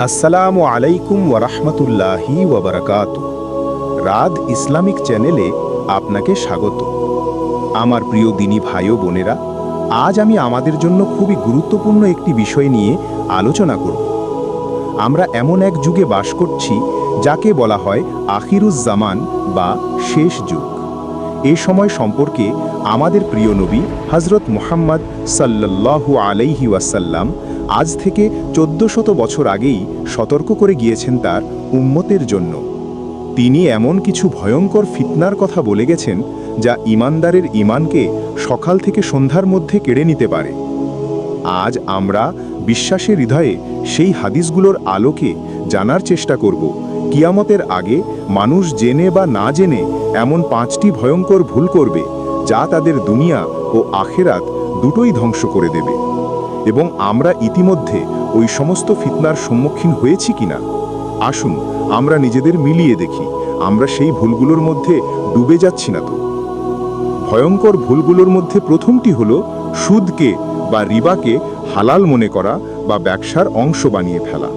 আসসালামু আলাইকুম ওয়ারাহমাতুল্লাহি ওয়াবারাকাতু। Ra'ad Islamic চ্যানেলে আপনাকে স্বাগত। আমার প্রিয় দিনী ভাই ও বোনেরা, আজ আমি আমাদের জন্য খুবই গুরুত্বপূর্ণ একটি বিষয় নিয়ে আলোচনা করব। আমরা এমন এক যুগে বাস করছি যাকে বলা হয় আখিরুজ্জামান বা শেষ যুগ। এই সময় সম্পর্কে আমাদের প্রিয় নবী হযরত মুহাম্মদ সাল্লাল্লাহু আলাইহি ওয়াসাল্লাম আজ থেকে 1400 বছর আগেই সতর্ক করে গিয়েছেন তার উম্মতের জন্য। তিনি এমন কিছু ভয়ঙ্কর ফিতনার কথা বলে গেছেন যা ঈমানদারের ঈমানকে সকাল থেকে সন্ধ্যার মধ্যে কেড়ে নিতে পারে। আজ আমরা বিশ্বাসের হৃদয়ে সেই হাদিসগুলোর আলোকে জানার চেষ্টা করব কিয়ামতের আগে মানুষ জেনে বা না জেনে এমন 5টি ভয়ঙ্কর ভুল করবে যা তাদের দুনিয়া ও আখেরাত দুটোই ধ্বংস করে দেবে। এবং আমরা ইতিমধ্যে ওই সমস্ত ফিতনার সম্মুখীন হয়েছি কিনা। আসুন আমরা নিজেদের মিলিয়ে দেখি আমরা সেই ভুলগুলোর মধ্যে ডুবে যাচ্ছি না তো। ভয়ঙ্কর ভুলগুলোর মধ্যে প্রথমটি হলো সুদকে বা রিবাকে হালাল মনে করা বা ব্যবসার অংশ বানিয়ে ফেলা।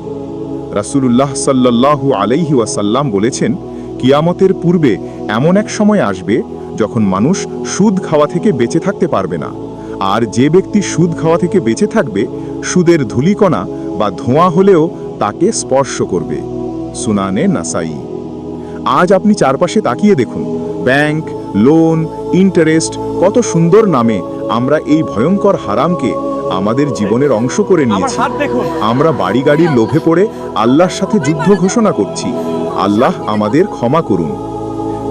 রাসূলুল্লাহ সাল্লাল্লাহু আলাইহি ওয়াসাল্লাম বলেছেন, কিয়ামতের পূর্বে এমন এক সময় আসবে যখন মানুষ সুদ খাওয়া থেকে বেঁচে থাকতে পারবে না। আর যে ব্যক্তি সুদ খাওয়া থেকে বেঁচে থাকবে, সুদের ধূলিকণা বা ধোঁয়া হলেও তাকে স্পর্শ করবে। সুনানে নাসাই। আজ আপনি চারপাশে তাকিয়ে দেখুন, ব্যাংক, লোন, ইন্টারেস্ট, কত সুন্দর নামে আমরা এই ভয়ঙ্কর হারামকে আমাদের জীবনের অংশ করে নিয়েছি। আমরা বাড়ি গাড়ির লোভে পড়ে আল্লাহর সাথে যুদ্ধ ঘোষণা করছি। আল্লাহ আমাদের ক্ষমা করুন।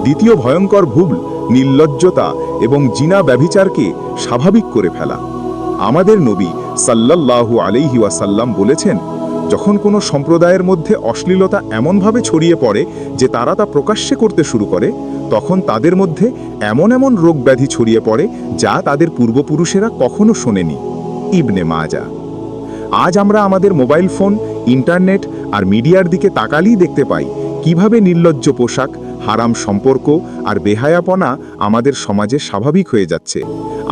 দ্বিতীয় ভয়ঙ্কর ভুল নির্লজ্জতা এবং জিনা ব্যভিচারকে স্বাভাবিক করে ফেলা। আমাদের নবী সাল্লাল্লাহু আলাইহি ওয়াসাল্লাম বলেছেন, যখন কোনো সম্প্রদায়ের মধ্যে অশ্লীলতা এমনভাবে ছড়িয়ে পড়ে যে তারা তা প্রকাশ্যে করতে শুরু করে, তখন তাদের মধ্যে এমন এমন রোগ ব্যাধি ছড়িয়ে পড়ে যা তাদের পূর্বপুরুষেরা কখনো শোনেনি। ইবনে মাজা। আজ আমরা আমাদের মোবাইল ফোন, ইন্টারনেট আর মিডিয়ার দিকে তাকালেই দেখতে পাই কিভাবে নির্লজ্জ পোশাক, হারাম সম্পর্ক আর বেহায়াপনা আমাদের সমাজে স্বাভাবিক হয়ে যাচ্ছে।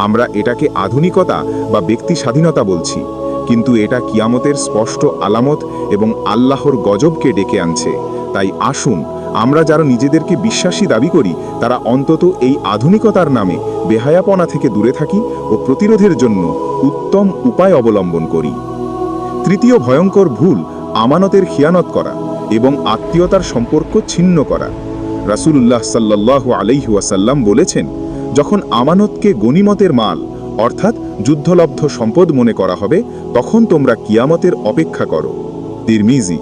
আমরা এটাকে আধুনিকতা বা ব্যক্তি স্বাধীনতা বলছি, কিন্তু এটা কিয়ামতের স্পষ্ট আলামত এবং আল্লাহর গজবকে ডেকে আনছে। তাই আসুন আমরা যারা নিজেদেরকে বিশ্বাসী দাবি করি তারা অন্তত এই আধুনিকতার নামে বেহায়াপনা থেকে দূরে থাকি ও প্রতিরোধের জন্য উত্তম উপায় অবলম্বন করি। তৃতীয় ভয়ঙ্কর ভুল আমানতের খিয়ানত করা এবং আত্মীয়তার সম্পর্ক ছিন্ন করা। রাসূলুল্লাহ সাল্লাল্লাহু আলাইহি ওয়াসাল্লাম বলেছেন, যখন আমানতকে গনিমতের মাল অর্থাৎ যুদ্ধলব্ধ সম্পদ মনে করা হবে, তখন তোমরা কিয়ামতের অপেক্ষা করো। তিরমিজি।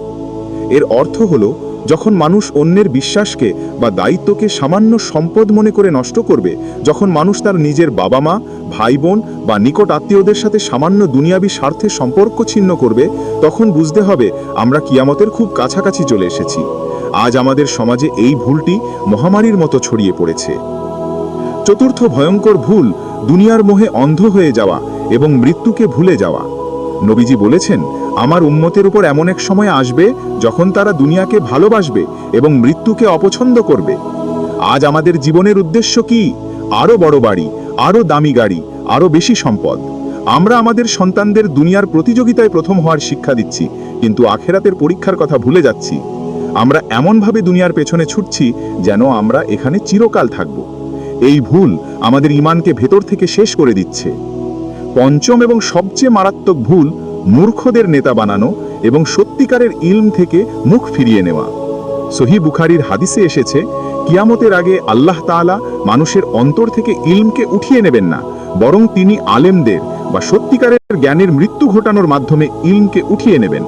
এর অর্থ হলো, যখন মানুষ অন্যের বিশ্বাসকে বা দায়িত্বকে সামান্য সম্পদ মনে করে নষ্ট করবে, যখন মানুষ তার নিজের বাবা মা, ভাই বোন বা নিকট আত্মীয়দের সাথে সামান্য দুনিয়াবী স্বার্থে সম্পর্ক ছিন্ন করবে, তখন বুঝতে হবে আমরা কিয়ামতের খুব কাছাকাছি চলে এসেছি। আজ আমাদের সমাজে এই ভুলটি মহামারীর মতো ছড়িয়ে পড়েছে। চতুর্থ ভয়ঙ্কর ভুল দুনিয়ার মোহে অন্ধ হয়ে যাওয়া এবং মৃত্যুকে ভুলে যাওয়া। নবীজি বলেছেন, আমার উম্মতের উপর এমন এক সময় আসবে যখন তারা দুনিয়াকে ভালোবাসবে এবং মৃত্যুকে অপছন্দ করবে। আজ আমাদের জীবনের উদ্দেশ্য কি? আরও বড় বাড়ি, আরও দামি গাড়ি, আরও বেশি সম্পদ। আমরা আমাদের সন্তানদের দুনিয়ার প্রতিযোগিতায় প্রথম হওয়ার শিক্ষা দিচ্ছি, কিন্তু আখেরাতের পরীক্ষার কথা ভুলে যাচ্ছি। আমরা এমনভাবে দুনিয়ার পেছনে ছুটছি যেন আমরা এখানে চিরকাল থাকব। এই ভুল আমাদের ঈমানকে ভেতর থেকে শেষ করে দিচ্ছে। পঞ্চম এবং সবচেয়ে মারাত্মক ভুল মূর্খদের নেতা বানানো এবং সত্যিকারের ইলম থেকে মুখ ফিরিয়ে নেওয়া। সহিহ বুখারীর হাদিসে এসেছে, কিয়ামতের আগে আল্লাহ তাআলা মানুষের অন্তর থেকে ইলমকে উঠিয়ে নেবেন না, বরং তিনি আলেমদের বা সত্যিকারের জ্ঞানের মৃত্যু ঘটানোর মাধ্যমে ইলমকে উঠিয়ে নেবেন।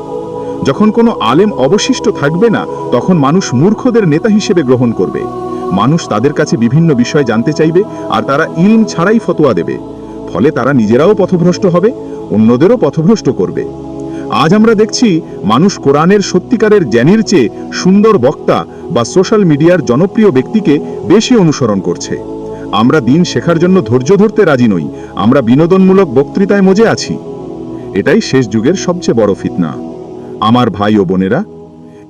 যখন কোনো আলেম অবশিষ্ট থাকবে না, তখন মানুষ মূর্খদের নেতা হিসেবে গ্রহণ করবে। মানুষ তাদের কাছে বিভিন্ন বিষয় জানতে চাইবে আর তারা ইলম ছাড়াই ফতোয়া দেবে। ফলে তারা নিজেরাও পথভ্রষ্ট হবে, অন্যদেরও পথভ্রষ্ট করবে। আজ আমরা দেখছি মানুষ কোরআনের সত্যিকারের জ্ঞানীর চেয়ে সুন্দর বক্তা বা সোশ্যাল মিডিয়ার জনপ্রিয় ব্যক্তিকে বেশি অনুসরণ করছে। আমরা দিন শেখার জন্য ধৈর্য ধরতে রাজি নই, আমরা বিনোদনমূলক বক্তৃতায় মজে আছি। এটাই শেষ যুগের সবচেয়ে বড় ফিতনা। আমার ভাই ও বোনেরা,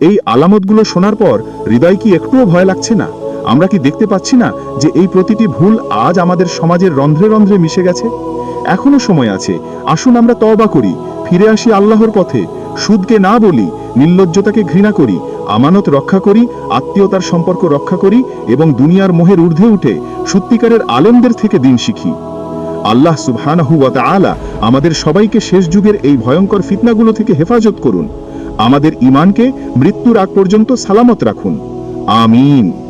এই আলামতগুলো শোনার পর হৃদয় কি একটুও ভয় লাগছে না? আমরা কি দেখতে পাচ্ছি না যে এই প্রতিটি ভুল আজ আমাদের সমাজের রন্ধ্রে রন্ধ্রে মিশে গেছে? এখনো সময় আছে, আসুন আমরা তওবা করি, ফিরে আসি আল্লাহর পথে, সুদকে না বলি, নির্লজ্জতাকে ঘৃণা করি, আমানত রক্ষা করি, আত্মীয়তার সম্পর্ক রক্ষা করি এবং দুনিয়ার মোহের ঊর্ধ্বে উঠে সত্যিকারের আলেমদের থেকে দিন শিখি। আল্লাহ সুবহানাহু ওয়া তাআলা আমাদের সবাইকে শেষ যুগের এই ভয়ঙ্কর ফিতনাগুলো থেকে হেফাজত করুন। আমাদের ঈমানকে মৃত্যুর আগ পর্যন্ত সালামত রাখুন। আমিন।